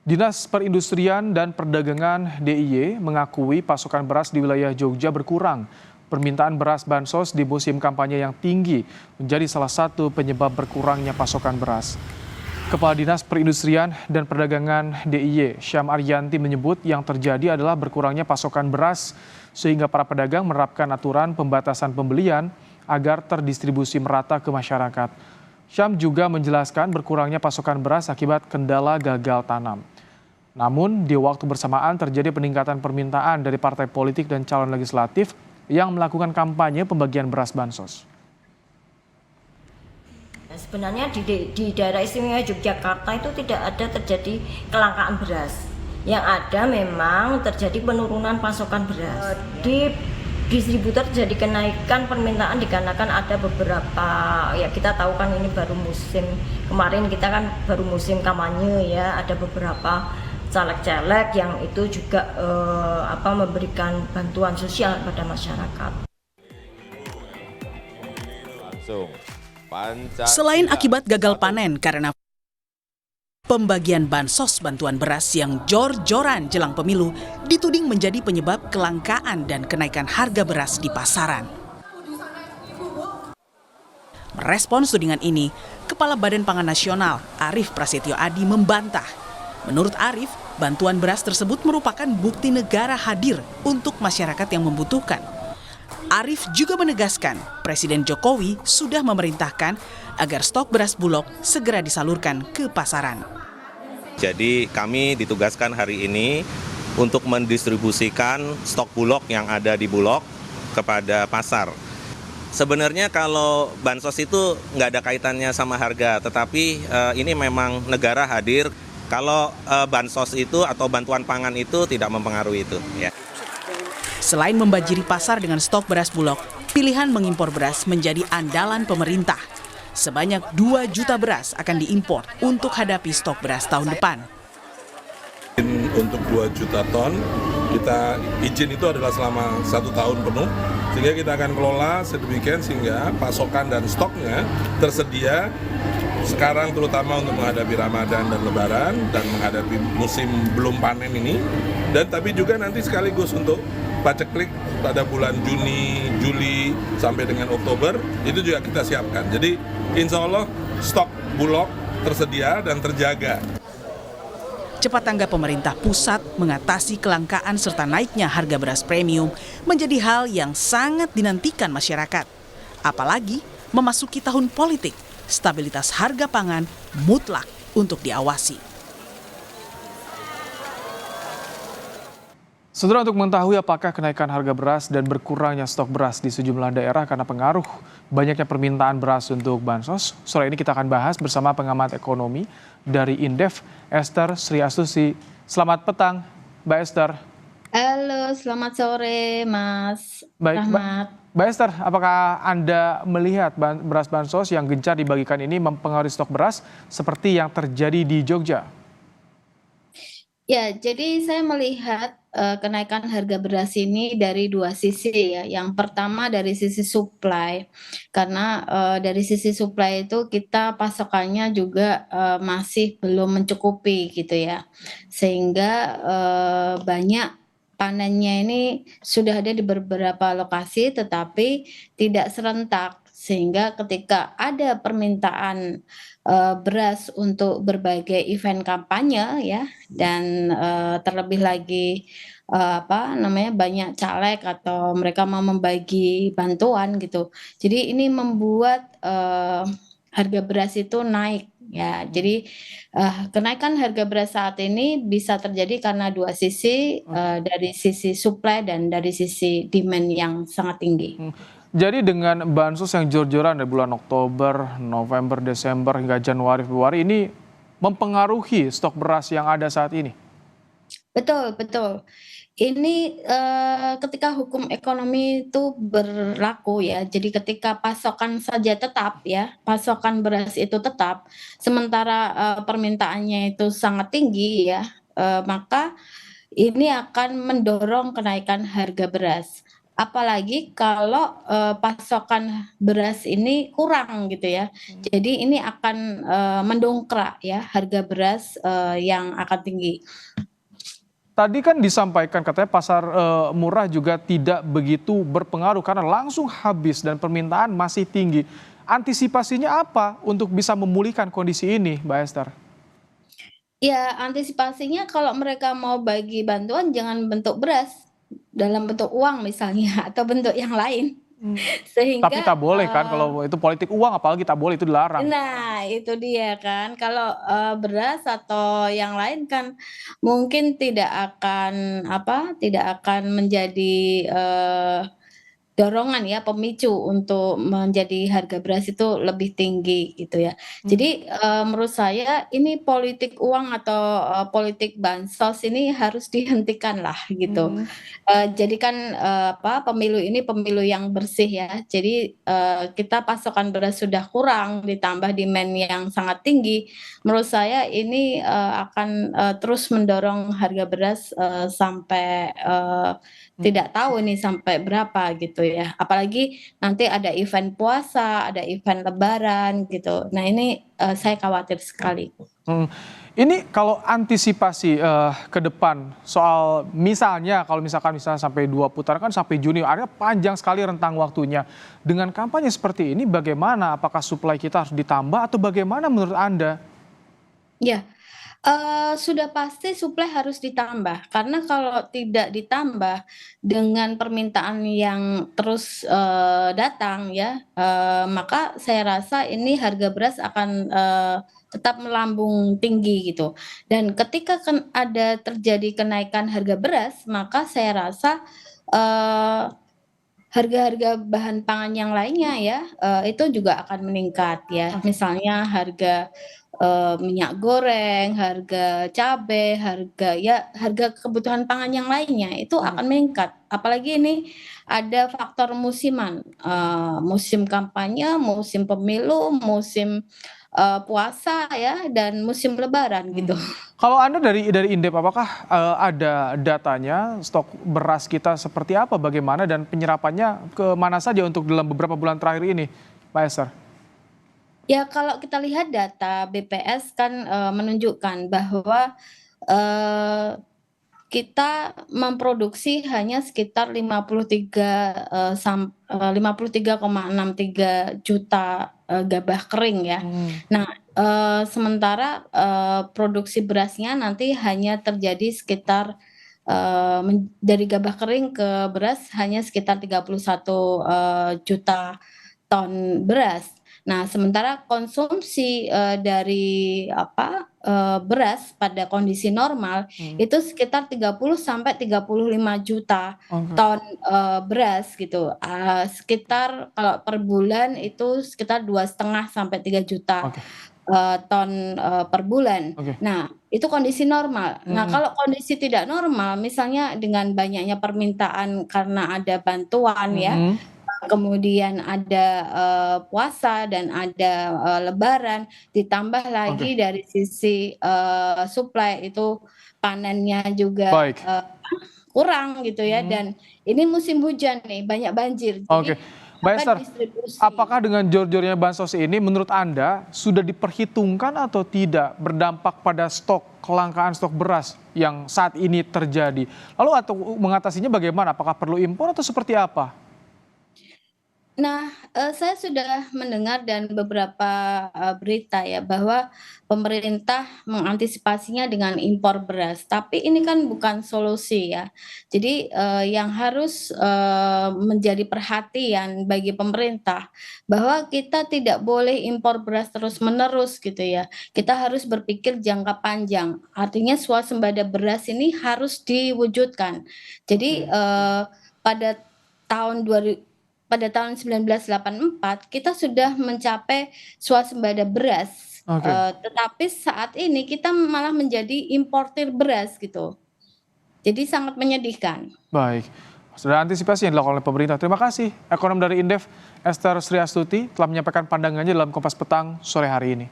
Dinas Perindustrian dan Perdagangan DIY mengakui pasokan beras di wilayah Jogja berkurang. Permintaan beras bansos di musim kampanye yang tinggi menjadi salah satu penyebab berkurangnya pasokan beras. Kepala Dinas Perindustrian dan Perdagangan DIY, Syam Ariyanti menyebut yang terjadi adalah berkurangnya pasokan beras sehingga para pedagang menerapkan aturan pembatasan pembelian agar terdistribusi merata ke masyarakat. Syam juga menjelaskan berkurangnya pasokan beras akibat kendala gagal tanam. Namun, di waktu bersamaan terjadi peningkatan permintaan dari partai politik dan calon legislatif yang melakukan kampanye pembagian beras bansos. Sebenarnya di daerah istimewa Yogyakarta itu tidak ada terjadi kelangkaan beras. Yang ada memang terjadi penurunan pasokan beras. Di distributor jadi kenaikan permintaan dikarenakan ada beberapa, ya kita tahu kan ini baru musim, kemarin kita kan baru musim kampanye ya, ada beberapa caleg-caleg yang itu juga memberikan bantuan sosial pada masyarakat. Selain akibat gagal panen karena pembagian bansos bantuan beras yang jor-joran jelang pemilu dituding menjadi penyebab kelangkaan dan kenaikan harga beras di pasaran. Merespons tudingan ini, Kepala Badan Pangan Nasional Arief Prasetyo Adi membantah. Menurut Arief, bantuan beras tersebut merupakan bukti negara hadir untuk masyarakat yang membutuhkan. Arief juga menegaskan Presiden Jokowi sudah memerintahkan agar stok beras Bulog segera disalurkan ke pasaran. Jadi kami ditugaskan hari ini untuk mendistribusikan stok Bulog yang ada di Bulog kepada pasar. Sebenarnya kalau bansos itu nggak ada kaitannya sama harga, tetapi ini memang negara hadir. Kalau bansos itu atau bantuan pangan itu tidak mempengaruhi itu. Ya. Selain membanjiri pasar dengan stok beras Bulog, pilihan mengimpor beras menjadi andalan pemerintah. Sebanyak 2 juta beras akan diimpor untuk hadapi stok beras tahun depan. Untuk 2 juta ton, kita izin itu adalah selama 1 tahun penuh, sehingga kita akan kelola sedemikian sehingga pasokan dan stoknya tersedia sekarang terutama untuk menghadapi Ramadan dan Lebaran dan menghadapi musim belum panen ini, dan tapi juga nanti sekaligus untuk paceklik pada bulan Juni, Juli sampai dengan Oktober itu juga kita siapkan. Jadi insya Allah stok Bulog tersedia dan terjaga. Cepat tanggap pemerintah pusat mengatasi kelangkaan serta naiknya harga beras premium menjadi hal yang sangat dinantikan masyarakat. Apalagi memasuki tahun politik, stabilitas harga pangan mutlak untuk diawasi. Saudara, untuk mengetahui apakah kenaikan harga beras dan berkurangnya stok beras di sejumlah daerah karena pengaruh banyaknya permintaan beras untuk bansos, sore ini kita akan bahas bersama pengamat ekonomi dari Indef, Esther Sri Astuti. Selamat petang, Mbak Esther. Halo, selamat sore, Mas Baik, Rahmat. Mbak Esther, apakah Anda melihat beras bansos yang gencar dibagikan ini mempengaruhi stok beras seperti yang terjadi di Jogja? Ya, jadi saya melihat kenaikan harga beras ini dari 2 sisi ya. Yang pertama dari sisi supply, karena dari sisi supply itu kita pasokannya juga masih belum mencukupi gitu ya. Sehingga banyak panennya ini sudah ada di beberapa lokasi tetapi tidak serentak. Sehingga ketika ada permintaan beras untuk berbagai event kampanye ya, dan terlebih lagi banyak caleg atau mereka mau membagi bantuan gitu. Jadi ini membuat harga beras itu naik ya. Jadi kenaikan harga beras saat ini bisa terjadi karena 2 sisi, dari sisi supply dan dari sisi demand yang sangat tinggi. Jadi dengan bansos yang jor-joran dari bulan Oktober, November, Desember hingga Januari, Februari ini mempengaruhi stok beras yang ada saat ini? Betul, betul. Ini ketika hukum ekonomi itu berlaku ya, jadi ketika pasokan saja tetap ya, pasokan beras itu tetap, sementara permintaannya itu sangat tinggi ya, maka ini akan mendorong kenaikan harga beras. apalagi kalau pasokan beras ini kurang gitu ya. Jadi ini akan mendongkrak ya harga beras yang akan tinggi. Tadi kan disampaikan katanya pasar murah juga tidak begitu berpengaruh karena langsung habis dan permintaan masih tinggi. Antisipasinya apa untuk bisa memulihkan kondisi ini, Mbak Esther? Ya, antisipasinya kalau mereka mau bagi bantuan jangan bentuk beras, dalam bentuk uang misalnya atau bentuk yang lain. Tapi Sehingga tak boleh kan kalau itu politik uang, apalagi tak boleh, itu dilarang. nah itu dia kan, kalau, beras atau yang lain kan mungkin tidak akan apa, tidak akan menjadi, dorongan ya, pemicu untuk menjadi harga beras itu lebih tinggi gitu ya. Jadi, menurut saya ini politik uang atau, politik bansos ini harus dihentikan lah gitu. Hmm. Jadikan, apa, pemilu ini pemilu yang bersih ya. Jadi, kita pasokan beras sudah kurang ditambah demand yang sangat tinggi, menurut saya ini, akan, terus mendorong harga beras, sampai, tidak tahu nih sampai berapa gitu ya. Apalagi nanti ada event puasa, ada event lebaran gitu. Nah ini, saya khawatir sekali. Hmm. Ini kalau antisipasi ke depan soal misalnya kalau misalkan sampai 2 putaran kan sampai Juni, artinya panjang sekali rentang waktunya. Dengan kampanye seperti ini bagaimana? Apakah suplai kita harus ditambah atau bagaimana menurut Anda? Ya, sudah pasti suplai harus ditambah, karena kalau tidak ditambah dengan permintaan yang terus, datang ya, maka saya rasa ini harga beras akan, tetap melambung tinggi gitu. Dan ketika ada terjadi kenaikan harga beras, maka saya rasa, eee, harga-harga bahan pangan yang lainnya ya, itu juga akan meningkat ya. Misalnya harga minyak goreng, harga cabe, harga kebutuhan pangan yang lainnya itu akan meningkat. Apalagi ini ada faktor musiman, musim kampanye, musim pemilu, musim, puasa ya, dan musim lebaran gitu. Kalau Anda dari Indef, apakah ada datanya stok beras kita seperti apa, bagaimana dan penyerapannya ke mana saja untuk dalam beberapa bulan terakhir ini, Pak Esther? Ya kalau kita lihat data BPS kan, menunjukkan bahwa, eee, kita memproduksi hanya sekitar 53,63 juta, gabah kering ya. Nah, sementara, produksi berasnya nanti hanya terjadi sekitar, dari gabah kering ke beras hanya sekitar 31, juta ton beras. Nah, sementara konsumsi, dari apa, beras pada kondisi normal itu sekitar 30 sampai 35 juta Oke. ton, beras gitu, sekitar kalau per bulan itu sekitar 2,5 sampai 3 juta, Oke. ton, per bulan. Oke. Nah, itu kondisi normal. Nah, Mhm. kalau kondisi tidak normal, misalnya dengan banyaknya permintaan karena ada bantuan ya, Mhm. kemudian ada, puasa dan ada, lebaran, ditambah Oke. lagi dari sisi, suplai itu panennya juga, Baik. kurang gitu ya, dan ini musim hujan nih, banyak banjir. Oke. Jadi Mbak apa Esther, distribusi. apakah dengan jor-jornya bansos ini menurut Anda sudah diperhitungkan atau tidak berdampak pada kelangkaan stok beras yang saat ini terjadi? Lalu atau mengatasinya bagaimana? Apakah perlu impor atau seperti apa? Nah, saya sudah mendengar dan beberapa, berita ya bahwa pemerintah mengantisipasinya dengan impor beras, tapi ini kan bukan solusi ya. Jadi, yang harus, menjadi perhatian bagi pemerintah bahwa kita tidak boleh impor beras terus-menerus gitu ya. Kita harus berpikir jangka panjang, artinya swasembada beras ini harus diwujudkan. Jadi, pada tahun 1984 kita sudah mencapai swasembada beras, Oke. tetapi saat ini kita malah menjadi importir beras gitu. Jadi sangat menyedihkan. Baik. Sudah antisipasi yang dilakukan oleh pemerintah. Terima kasih ekonom dari Indef, Esther Sriastuti telah menyampaikan pandangannya dalam Kompas Petang sore hari ini.